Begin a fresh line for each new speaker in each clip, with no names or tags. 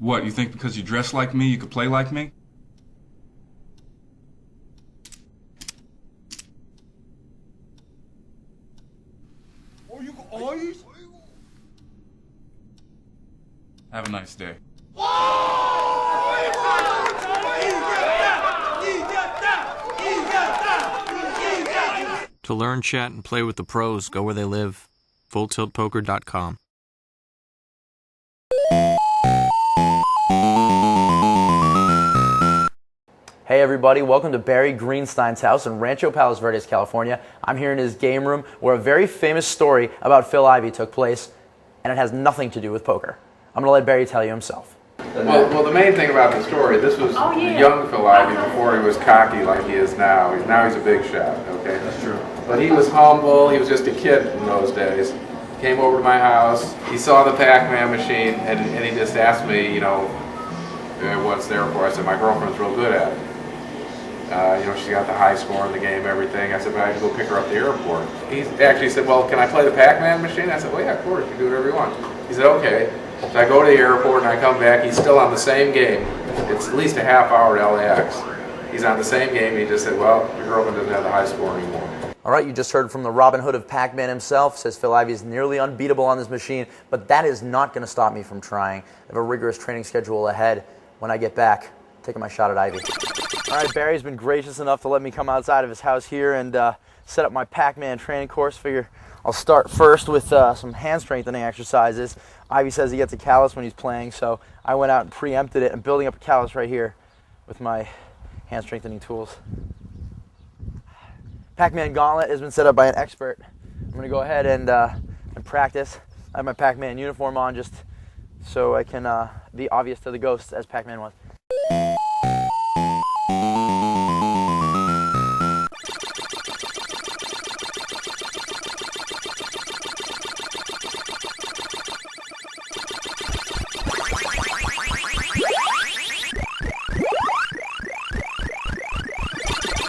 What, you think because you dress like me, you could play like me? Have a nice day.
To learn, chat, and play with the pros, go where they live. FullTiltPoker.com.
Hey everybody, welcome to Barry Greenstein's house in Rancho Palos Verdes, California. I'm here in his game room where a very famous story about Phil Ivey took place, and it has nothing to do with poker. I'm going to let Barry tell you himself.
Well, the main thing about the story, this was young Phil Ivey before he was cocky like he is now. Now he's a big shot, okay? That's true. But he was humble, he was just a kid in those days. Came over to my house, he saw the Pacman machine, and he just asked me, you know, what's there for? I said, my girlfriend's real good at it. You know, she's got the high score in the game, everything. I said, but I had to go pick her up at the airport. He actually said, well, can I play the Pacman machine? I said, well, yeah, of course, you can do whatever you want. He said, okay. So I go to the airport and I come back, he's still on the same game. It's at least a half hour to LAX. He's on the same game, and he just said, well, your girlfriend doesn't have the high score anymore.
All right, you just heard from the Robin Hood of Pacman himself. Says Phil Ivey is nearly unbeatable on this machine, but that is not going to stop me from trying. I have a rigorous training schedule ahead. When I get back, taking my shot at Ivey. All right, Barry's been gracious enough to let me come outside of his house here and set up my Pacman training course. Figure I'll start first with some hand strengthening exercises. Ivey says he gets a callus when he's playing, so I went out and preempted it and building up a callus right here with my hand strengthening tools. Pacman gauntlet has been set up by an expert. I'm going to go ahead and practice. I have my Pacman uniform on just so I can be obvious to the ghosts as Pacman was.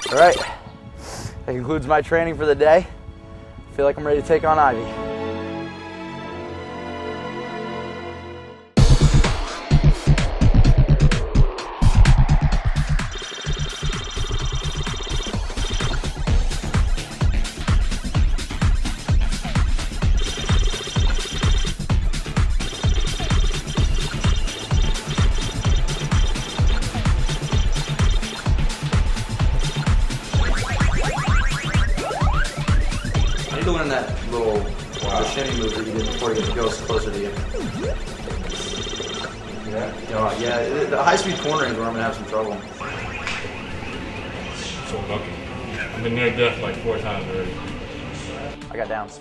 All right, that concludes my training for the day. I feel like I'm ready to take on Ivey. To learn that little shimmy move that you did before you get the ghost closer to you. Yeah, the high-speed cornering is where I'm going to have some trouble.
So lucky. I've been near death like 4 times already.
I got downs.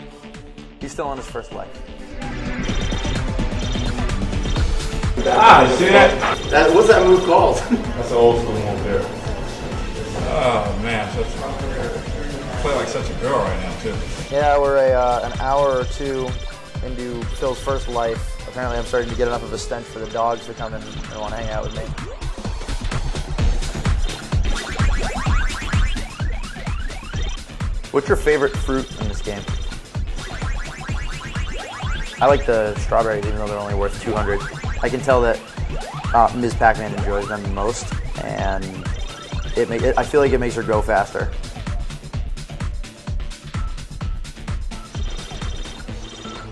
He's still on his first life.
See that?
What's that move called?
That's an old school move there. Oh man, I play like such a girl right now too.
Yeah, we're an hour or two into Phil's first life. Apparently I'm starting to get enough of a stench for the dogs to come in and want to hang out with me. What's your favorite fruit in this game? I like the strawberries, even though they're only worth 200. I can tell that Ms. Pacman enjoys them the most, and I feel like it makes her go faster.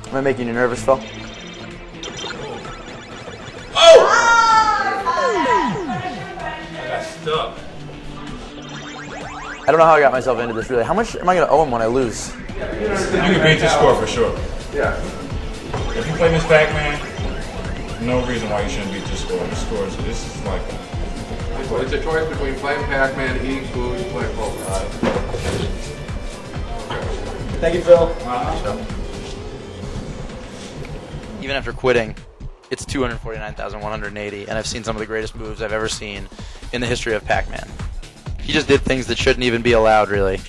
Am I making you nervous, Phil?
Oh! I got stuck.
I don't know how I got myself into this, really. How much am I going to owe him when I lose?
You can beat this score for sure.
Yeah.
If you play Miss Pacman, no reason why you shouldn't beat this score. This is like
It's a choice between playing Pacman, eating food, and playing poker.
Thank you, Phil. Even after quitting, it's 249,180, and I've seen some of the greatest moves I've ever seen in the history of Pacman. He just did things that shouldn't even be allowed, really.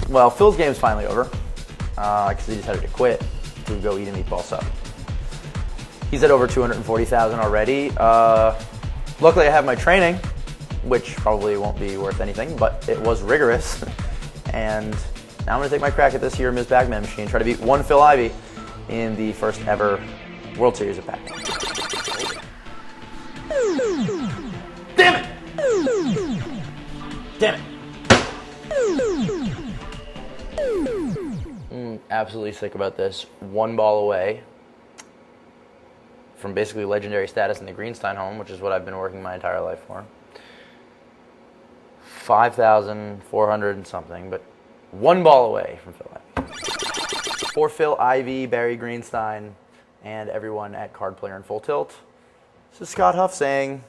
Well, Phil's game's finally over, because he decided to quit to go eat a meatball sub. He's at over 240,000 already. Luckily, I have my training, which probably won't be worth anything, but it was rigorous. And now I'm going to take my crack at this here Ms. Pacman machine, try to beat one Phil Ivey in the first ever World Series of Pacman. Damn it. Absolutely sick about this. 1 ball away from basically legendary status in the Greenstein home, which is what I've been working my entire life for. 5,400 and something, but 1 ball away from Phil Ivey. For Phil Ivey, Barry Greenstein, and everyone at Cardplayer and Full Tilt, this is Scott Huff saying,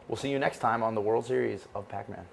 we'll see you next time on the World Series of Pacman.